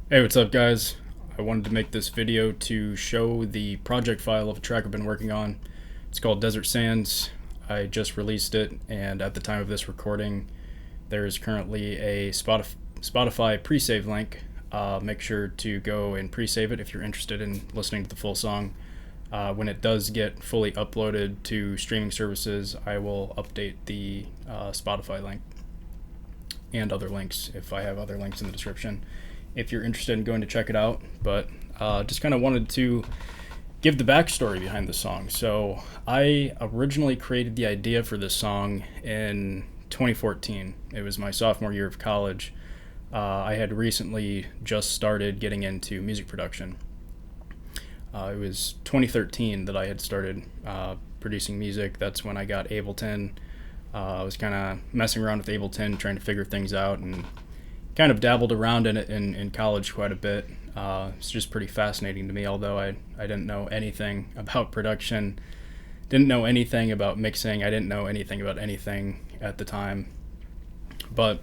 Hey, what's up, guys? I wanted to make this video to show the project file of a track I've been working on. It's called Desert Sands. I just released it, and at the time of this recording, there is currently a Spotify pre-save link. Make sure to go and pre-save it if you're interested in listening to the full song. When it does get fully uploaded to streaming services, I will update the Spotify link and other links if I have other links in the description if you're interested in going to check it out. But just kind of wanted to give the backstory behind the song. So I originally created the idea for this song in 2014. It was my sophomore year of college. I had recently just started getting into music production. It was 2013 that I had started producing music. That's when I got Ableton. I was kind of messing around with Ableton, trying to figure things out, and kind of dabbled around in it in college quite a bit. It's just pretty fascinating to me, although I didn't know anything about production, didn't know anything about mixing, I didn't know anything about anything at the time. But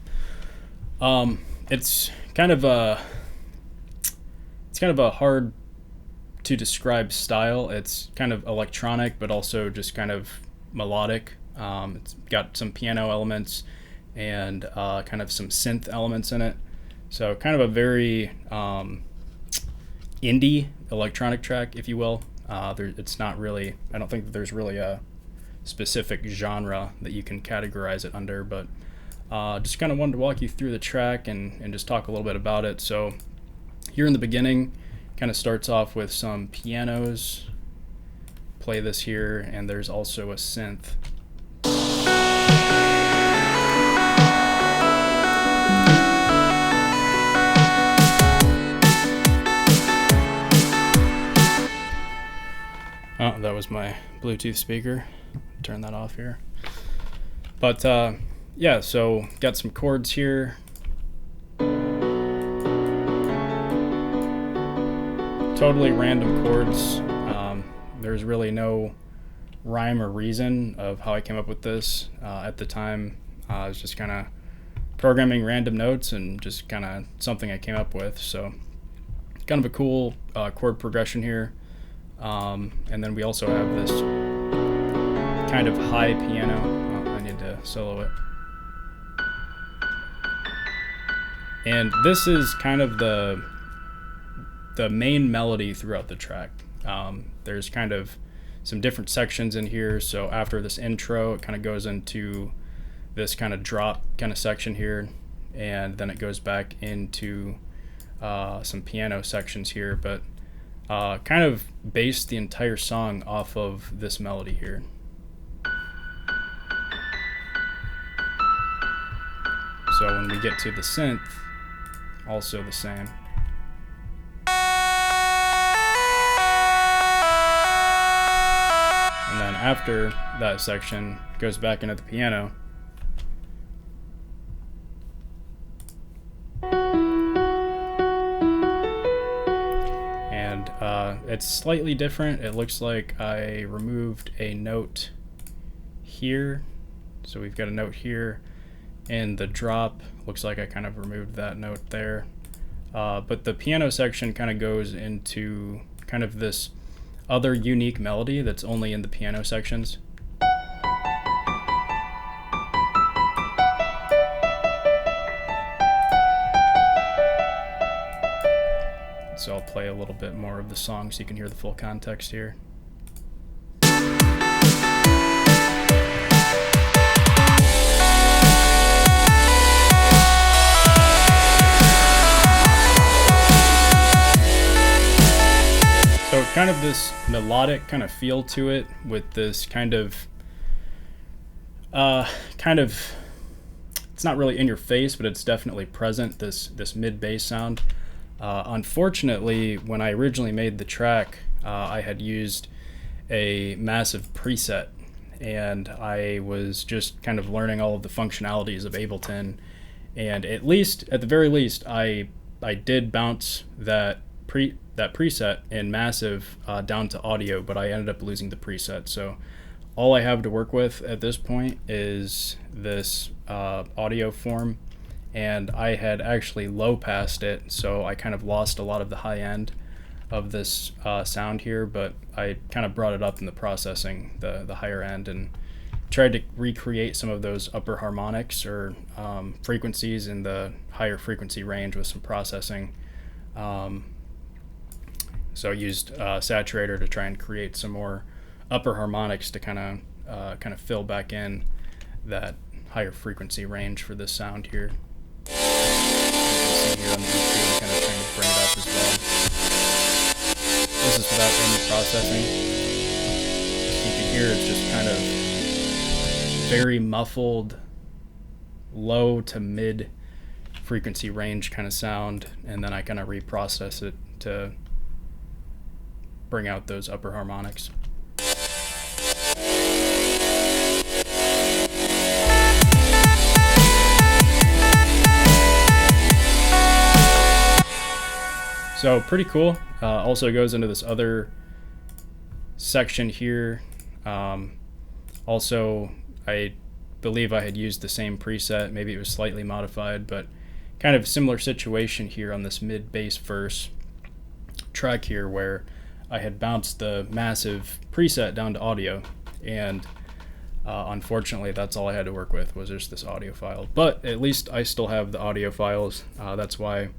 it's kind of a hard to describe style. It's kind of electronic, but also just kind of melodic. It's got some piano elements and kind of some synth elements in it. So kind of a very indie electronic track, if you will. It's not really, I don't think that there's really a specific genre that you can categorize it under, but just kind of wanted to walk you through the track and just talk a little bit about it. So here in the beginning, kind of starts off with some pianos. Play this here, and there's also a synth. Oh, that was my Bluetooth speaker. Turn that off here. But yeah, so got some chords here. Totally random chords. There's really no rhyme or reason of how I came up with this. At the time, I was just kind of programming random notes and just kind of something I came up with. So kind of a cool chord progression here. And then we also have this kind of high piano. Oh, I need to solo it. And this is kind of the main melody throughout the track. There's kind of some different sections in here. So after this intro, it kind of goes into this kind of drop kind of section here, and then it goes back into some piano sections here, but kind of based the entire song off of this melody here. So when we get to the synth, also the same. And then after that section, goes back into the piano. And it's slightly different. It looks like I removed a note here. So we've got a note here. And the drop, looks like I kind of removed that note there. But the piano section kind of goes into kind of this other unique melody that's only in the piano sections. So I'll play a little bit more of the song so you can hear the full context here. So kind of this melodic kind of feel to it with this kind of, it's not really in your face, but it's definitely present, this mid-bass sound. Unfortunately, when I originally made the track, I had used a massive preset, and I was just kind of learning all of the functionalities of Ableton, and at the very least, I did bounce that preset in massive down to audio, but I ended up losing the preset. So all I have to work with at this point is this audio form and I had actually low passed it, so I kind of lost a lot of the high end of this sound here, but I kind of brought it up in the processing, the higher end, and tried to recreate some of those upper harmonics or frequencies in the higher frequency range with some processing. So I used Saturator to try and create some more upper harmonics to kind of fill back in that higher frequency range for this sound here. You can see here on the EQ, kind of trying to bring it up as well. This is without any processing. You can hear it's just kind of very muffled, low to mid frequency range kind of sound, and then I kind of reprocess it to bring out those upper harmonics. So pretty cool. Also goes into this other section here. Also, I believe I had used the same preset. Maybe it was slightly modified, but kind of similar situation here on this mid bass verse track here, where I had bounced the massive preset down to audio, and unfortunately that's all I had to work with was just this audio file. But at least I still have the audio files. That's why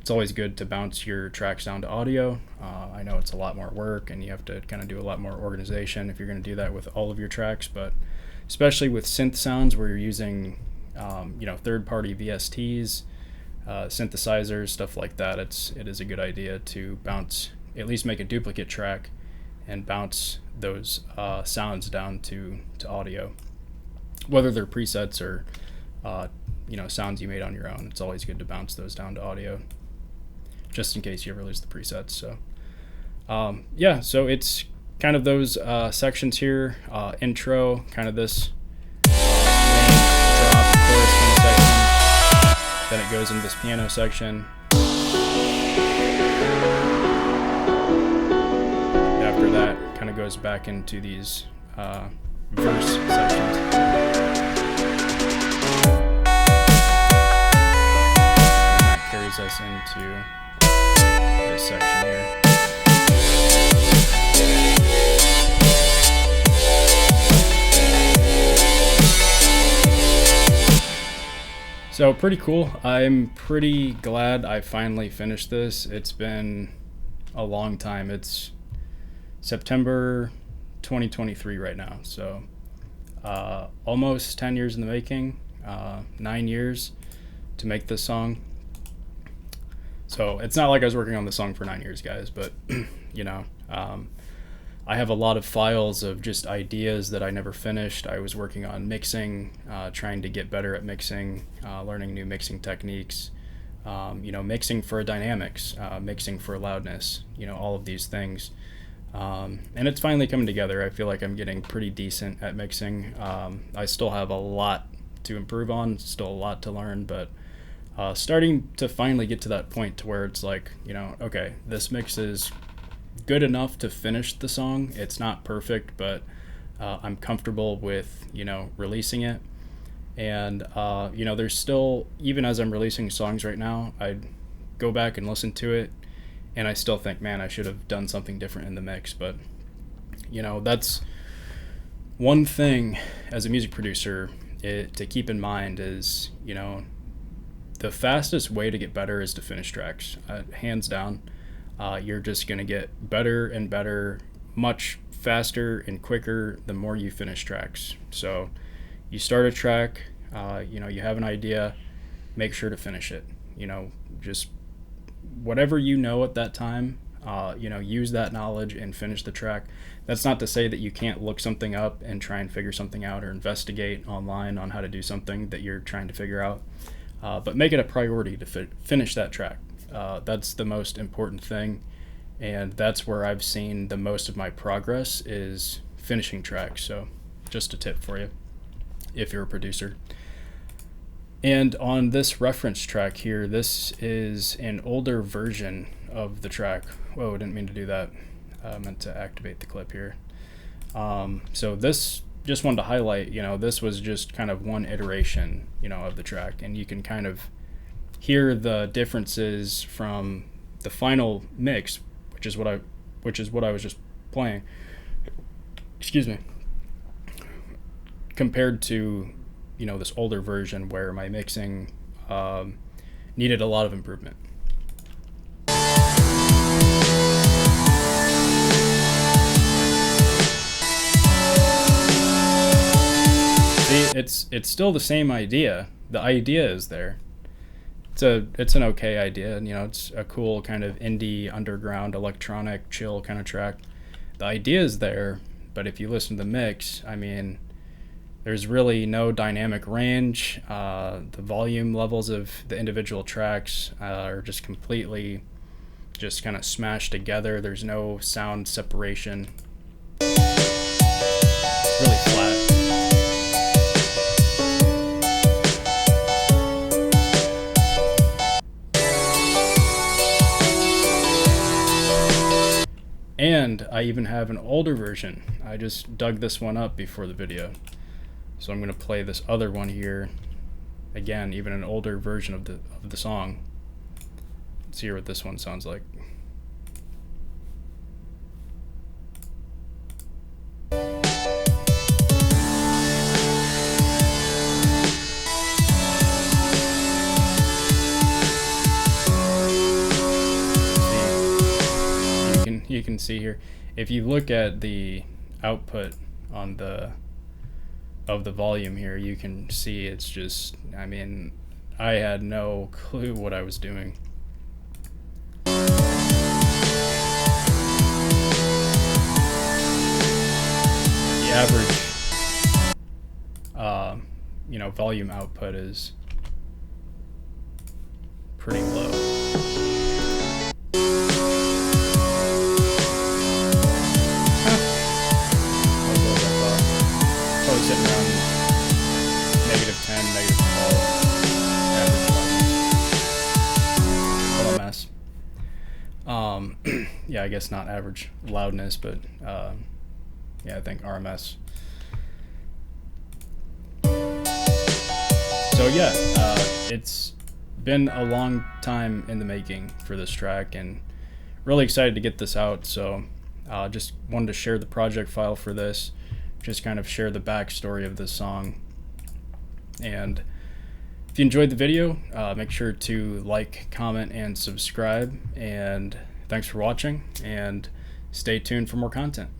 it's always good to bounce your tracks down to audio. I know it's a lot more work and you have to kind of do a lot more organization if you're going to do that with all of your tracks, but especially with synth sounds where you're using third-party VSTs, synthesizers, stuff like that, it is a good idea to bounce, at least make a duplicate track and bounce those sounds down to audio, whether they're presets or sounds you made on your own. It's always good to bounce those down to audio, just in case you ever lose the presets. So so it's kind of those sections here, intro, kind of this main drop chorus kind of section, then it goes into this piano section. After that, it kind of goes back into these verse sections. And that carries us into this section here. So pretty cool. I'm pretty glad I finally finished this. It's been a long time. It's September 2023 right now, so almost 10 years in the making, 9 years to make this song. So it's not like I was working on the song for 9 years, guys, but I have a lot of files of just ideas that I never finished. I was working on mixing, trying to get better at mixing, learning new mixing techniques, mixing for dynamics, mixing for loudness, all of these things. And it's finally coming together. I feel like I'm getting pretty decent at mixing. I still have a lot to improve on, still a lot to learn, but starting to finally get to that point to where it's like, okay, this mix is good enough to finish the song. It's not perfect, but I'm comfortable with, releasing it. And, there's still, even as I'm releasing songs right now, I'd go back and listen to it, and I still think, man, I should have done something different in the mix. But, that's one thing as a music producer to keep in mind is, the fastest way to get better is to finish tracks, hands down. You're just going to get better and better, much faster and quicker the more you finish tracks. So you start a track, you have an idea, make sure to finish it. Just whatever at that time, use that knowledge and finish the track. That's not to say that you can't look something up and try and figure something out or investigate online on how to do something that you're trying to figure out. But make it a priority to finish that track. That's the most important thing, and that's where I've seen the most of my progress is finishing tracks. So just a tip for you if you're a producer. And on this reference track here, this is an older version of the track. Whoa, didn't mean to do that. I meant to activate the clip here. So this, just wanted to highlight, this was just kind of one iteration, of the track, and you can kind of hear the differences from the final mix, which is what I was just playing. Excuse me. Compared to, you know, this older version where my mixing needed a lot of improvement. See, it's still the same idea. The idea is there. It's an okay idea, you know, it's a cool kind of indie underground electronic chill kind of track. The idea is there, but if you listen to the mix, I mean, there's really no dynamic range. The volume levels of the individual tracks are just completely just kind of smashed together. There's no sound separation. It's really flat. And I even have an older version. I just dug this one up before the video. So I'm going to play this other one here. Again, even an older version of the song. Let's hear what this one sounds like. You can see here, if you look at the output on the volume here, you can see it's just, I mean, I had no clue what I was doing. The average you know, volume output is pretty low. Sitting around -10, -12 average loudness. What a mess. Yeah, I guess not average loudness, but yeah, I think RMS. So yeah, it's been a long time in the making for this track, and really excited to get this out. So just wanted to share the project file for this. Just kind of share the backstory of this song. And if you enjoyed the video, make sure to like, comment, and subscribe. And thanks for watching, and stay tuned for more content.